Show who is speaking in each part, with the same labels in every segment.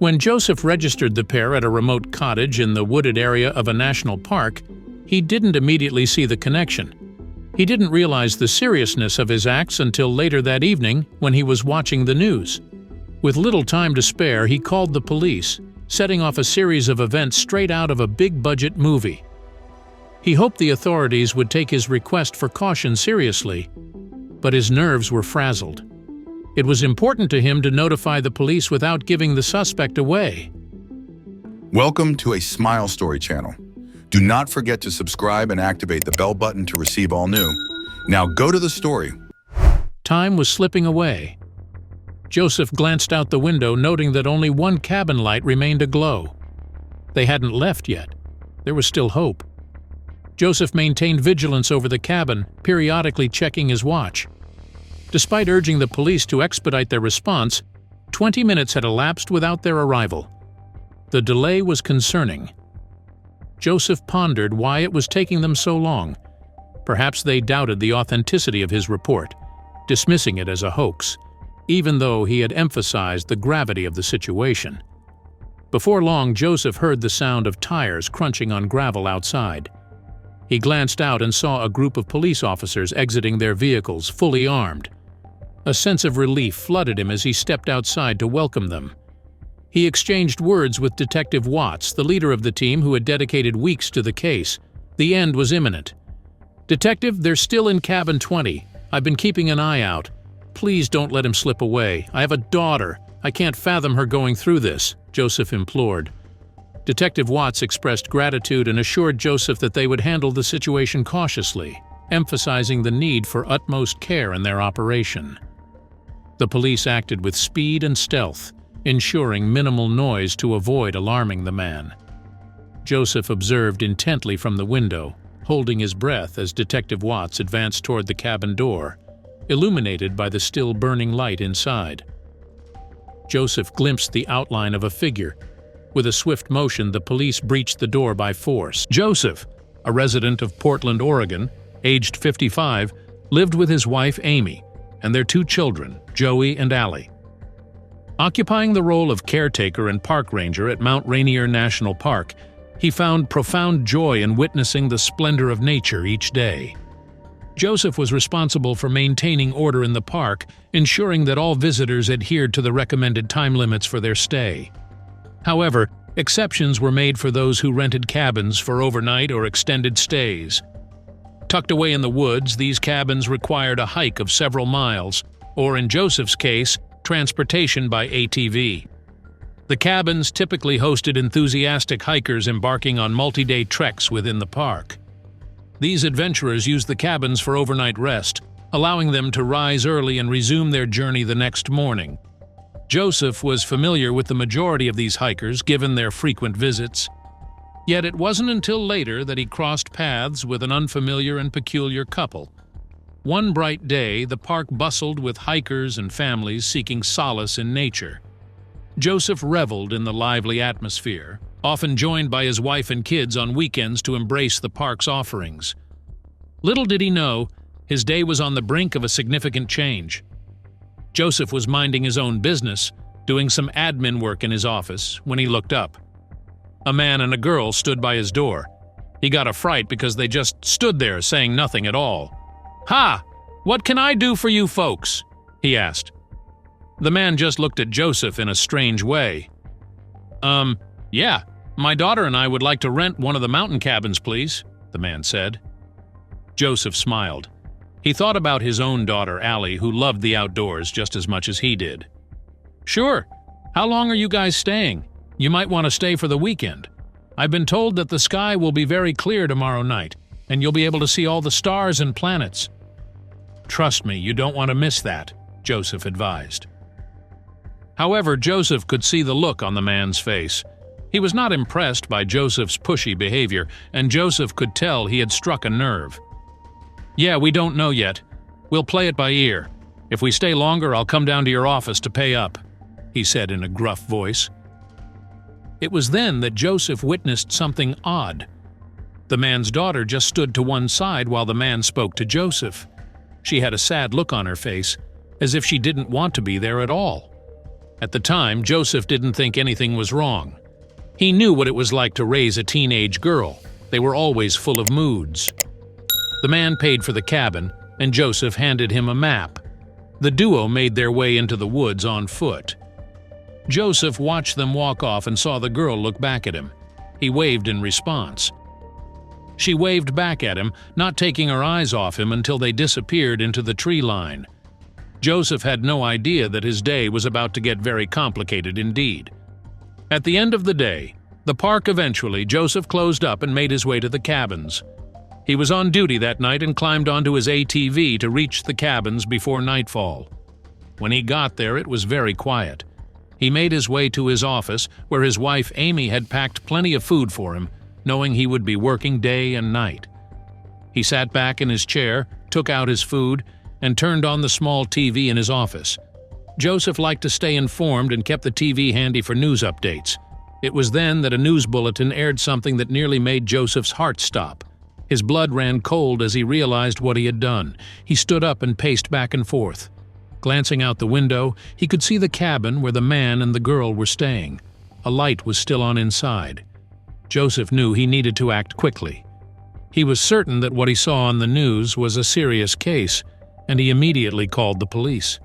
Speaker 1: When Joseph registered the pair at a remote cottage in the wooded area of a national park, he didn't immediately see the connection. He didn't realize the seriousness of his acts until later that evening when he was watching the news. With little time to spare, he called the police, setting off a series of events straight out of a big-budget movie. He hoped the authorities would take his request for caution seriously, but his nerves were frazzled. It was important to him to notify the police without giving the suspect away.
Speaker 2: Welcome to a Smile Story channel. Do not forget to subscribe and activate the bell button to receive all new. Now go to the story.
Speaker 1: Time was slipping away. Joseph glanced out the window, noting that only one cabin light remained aglow. They hadn't left yet. There was still hope. Joseph maintained vigilance over the cabin, periodically checking his watch. Despite urging the police to expedite their response, 20 minutes had elapsed without their arrival. The delay was concerning. Joseph pondered why it was taking them so long. Perhaps they doubted the authenticity of his report, dismissing it as a hoax, even though he had emphasized the gravity of the situation. Before long, Joseph heard the sound of tires crunching on gravel outside. He glanced out and saw a group of police officers exiting their vehicles, fully armed. A sense of relief flooded him as he stepped outside to welcome them. He exchanged words with Detective Watts, the leader of the team who had dedicated weeks to the case. The end was imminent. "Detective, they're still in cabin 20. I've been keeping an eye out. Please don't let him slip away. I have a daughter. I can't fathom her going through this," Joseph implored. Detective Watts expressed gratitude and assured Joseph that they would handle the situation cautiously, emphasizing the need for utmost care in their operation. The police acted with speed and stealth, ensuring minimal noise to avoid alarming the man. Joseph observed intently from the window, holding his breath as Detective Watts advanced toward the cabin door, illuminated by the still burning light inside. Joseph glimpsed the outline of a figure. With a swift motion, the police breached the door by force. Joseph, a resident of Portland, Oregon, aged 55, lived with his wife Amy and their two children, Joey and Allie. Occupying the role of caretaker and park ranger at Mount Rainier National Park, he found profound joy in witnessing the splendor of nature each day. Joseph was responsible for maintaining order in the park, ensuring that all visitors adhered to the recommended time limits for their stay. However, exceptions were made for those who rented cabins for overnight or extended stays. Tucked away in the woods, these cabins required a hike of several miles, or in Joseph's case, transportation by ATV. The cabins typically hosted enthusiastic hikers embarking on multi-day treks within the park. These adventurers used the cabins for overnight rest, allowing them to rise early and resume their journey the next morning. Joseph was familiar with the majority of these hikers, given their frequent visits. Yet it wasn't until later that he crossed paths with an unfamiliar and peculiar couple. One bright day, the park bustled with hikers and families seeking solace in nature. Joseph reveled in the lively atmosphere, often joined by his wife and kids on weekends to embrace the park's offerings. Little did he know, his day was on the brink of a significant change. Joseph was minding his own business, doing some admin work in his office, when he looked up. A man and a girl stood by his door. He got a fright because they just stood there saying nothing at all. "Ha! What can I do for you folks?" he asked. The man just looked at Joseph in a strange way. Yeah, my daughter and I would like to rent one of the mountain cabins, please," the man said. Joseph smiled. He thought about his own daughter, Allie, who loved the outdoors just as much as he did. "Sure. How long are you guys staying? You might want to stay for the weekend. I've been told that the sky will be very clear tomorrow night, and you'll be able to see all the stars and planets." "Trust me, you don't want to miss that," Joseph advised. However, Joseph could see the look on the man's face. He was not impressed by Joseph's pushy behavior, and Joseph could tell he had struck a nerve. "Yeah, we don't know yet. We'll play it by ear. If we stay longer, I'll come down to your office to pay up," he said in a gruff voice. It was then that Joseph witnessed something odd. The man's daughter just stood to one side while the man spoke to Joseph. She had a sad look on her face, as if she didn't want to be there at all. At the time, Joseph didn't think anything was wrong. He knew what it was like to raise a teenage girl. They were always full of moods. The man paid for the cabin, and Joseph handed him a map. The duo made their way into the woods on foot. Joseph watched them walk off and saw the girl look back at him. He waved in response. She waved back at him, not taking her eyes off him until they disappeared into the tree line. Joseph had no idea that his day was about to get very complicated indeed. At the end of the day, the park eventually, Joseph closed up and made his way to the cabins. He was on duty that night and climbed onto his ATV to reach the cabins before nightfall. When he got there, it was very quiet. He made his way to his office, where his wife Amy had packed plenty of food for him, knowing he would be working day and night. He sat back in his chair, took out his food, and turned on the small TV in his office. Joseph liked to stay informed and kept the TV handy for news updates. It was then that a news bulletin aired something that nearly made Joseph's heart stop. His blood ran cold as he realized what he had done. He stood up and paced back and forth. Glancing out the window, he could see the cabin where the man and the girl were staying. A light was still on inside. Joseph knew he needed to act quickly. He was certain that what he saw on the news was a serious case, and he immediately called the police.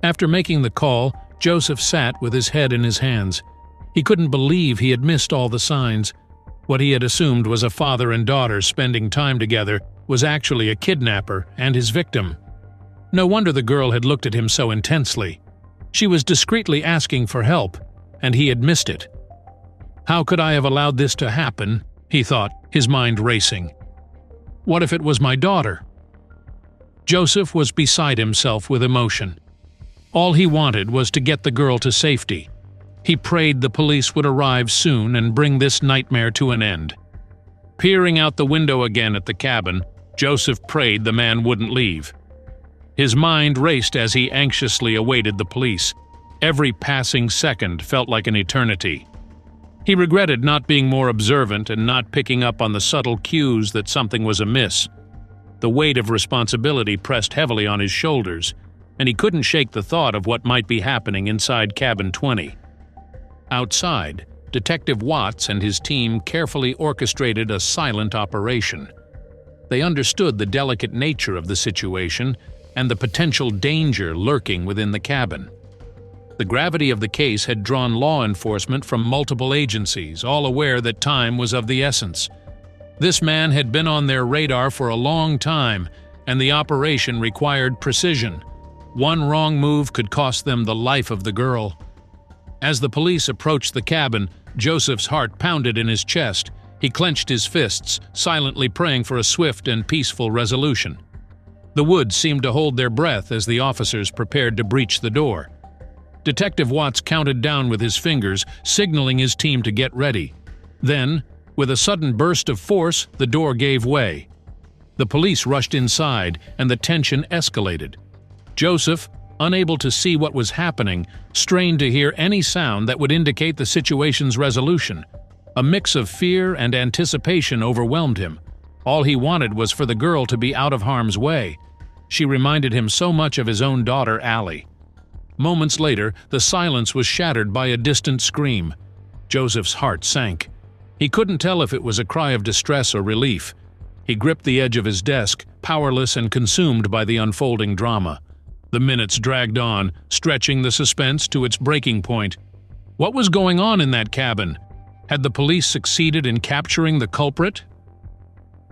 Speaker 1: After making the call, Joseph sat with his head in his hands. He couldn't believe he had missed all the signs. What he had assumed was a father and daughter spending time together was actually a kidnapper and his victim. No wonder the girl had looked at him so intensely. She was discreetly asking for help, and he had missed it. How could I have allowed this to happen? He thought, his mind racing. What if it was my daughter? Joseph was beside himself with emotion. All he wanted was to get the girl to safety. He prayed the police would arrive soon and bring this nightmare to an end. Peering out the window again at the cabin, Joseph prayed the man wouldn't leave. His mind raced as he anxiously awaited the police. Every passing second felt like an eternity. He regretted not being more observant and not picking up on the subtle cues that something was amiss. The weight of responsibility pressed heavily on his shoulders, and he couldn't shake the thought of what might be happening inside Cabin 20. Outside, Detective Watts and his team carefully orchestrated a silent operation. They understood the delicate nature of the situation and the potential danger lurking within the cabin. The gravity of the case had drawn law enforcement from multiple agencies, all aware that time was of the essence. This man had been on their radar for a long time, and the operation required precision. One wrong move could cost them the life of the girl. As the police approached the cabin, Joseph's heart pounded in his chest. He clenched his fists, silently praying for a swift and peaceful resolution. The woods seemed to hold their breath as the officers prepared to breach the door. Detective Watts counted down with his fingers, signaling his team to get ready. Then, with a sudden burst of force, the door gave way. The police rushed inside, and the tension escalated. Joseph, unable to see what was happening, strained to hear any sound that would indicate the situation's resolution. A mix of fear and anticipation overwhelmed him. All he wanted was for the girl to be out of harm's way. She reminded him so much of his own daughter, Allie. Moments later, the silence was shattered by a distant scream. Joseph's heart sank. He couldn't tell if it was a cry of distress or relief. He gripped the edge of his desk, powerless and consumed by the unfolding drama. The minutes dragged on, stretching the suspense to its breaking point. What was going on in that cabin? Had the police succeeded in capturing the culprit?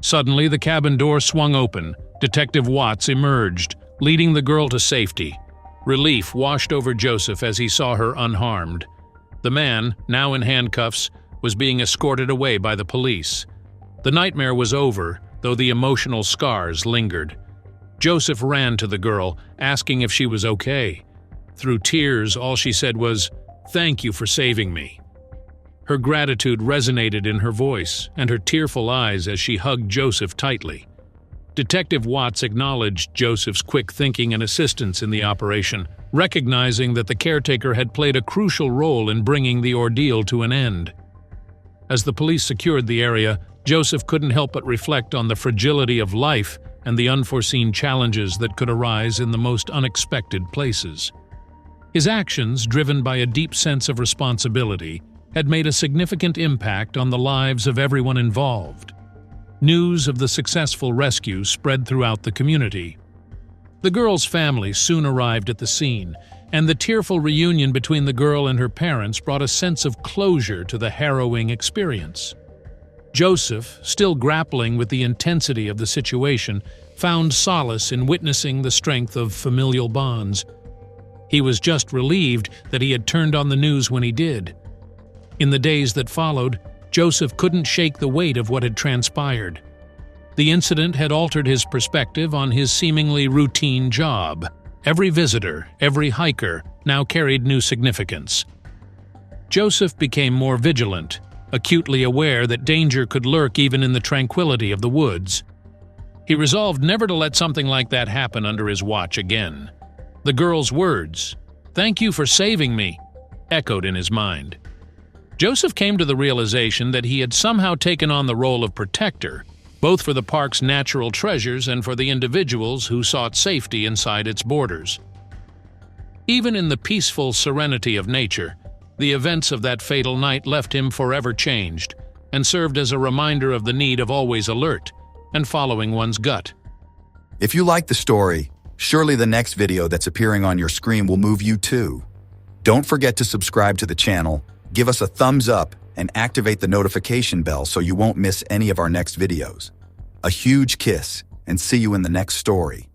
Speaker 1: Suddenly, the cabin door swung open. Detective Watts emerged, leading the girl to safety. Relief washed over Joseph as he saw her unharmed. The man, now in handcuffs, was being escorted away by the police. The nightmare was over, though the emotional scars lingered. Joseph ran to the girl, asking if she was okay. Through tears, all she said was, "Thank you for saving me." Her gratitude resonated in her voice and her tearful eyes as she hugged Joseph tightly. Detective Watts acknowledged Joseph's quick thinking and assistance in the operation, recognizing that the caretaker had played a crucial role in bringing the ordeal to an end. As the police secured the area, Joseph couldn't help but reflect on the fragility of life and the unforeseen challenges that could arise in the most unexpected places. His actions, driven by a deep sense of responsibility, had made a significant impact on the lives of everyone involved. News of the successful rescue spread throughout the community. The girl's family soon arrived at the scene, and the tearful reunion between the girl and her parents brought a sense of closure to the harrowing experience. Joseph, still grappling with the intensity of the situation, found solace in witnessing the strength of familial bonds. He was just relieved that he had turned on the news when he did. In the days that followed, Joseph couldn't shake the weight of what had transpired. The incident had altered his perspective on his seemingly routine job. Every visitor, every hiker, now carried new significance. Joseph became more vigilant, acutely aware that danger could lurk even in the tranquility of the woods. He resolved never to let something like that happen under his watch again. The girl's words, "Thank you for saving me," echoed in his mind. Joseph came to the realization that he had somehow taken on the role of protector, both for the park's natural treasures and for the individuals who sought safety inside its borders. Even in the peaceful serenity of nature, the events of that fatal night left him forever changed, and served as a reminder of the need of always alert and following one's gut.
Speaker 2: If you like the story, surely the next video that's appearing on your screen will move you too. Don't forget to subscribe to the channel, give us a thumbs up, and activate the notification bell so you won't miss any of our next videos. A huge kiss, and see you in the next story.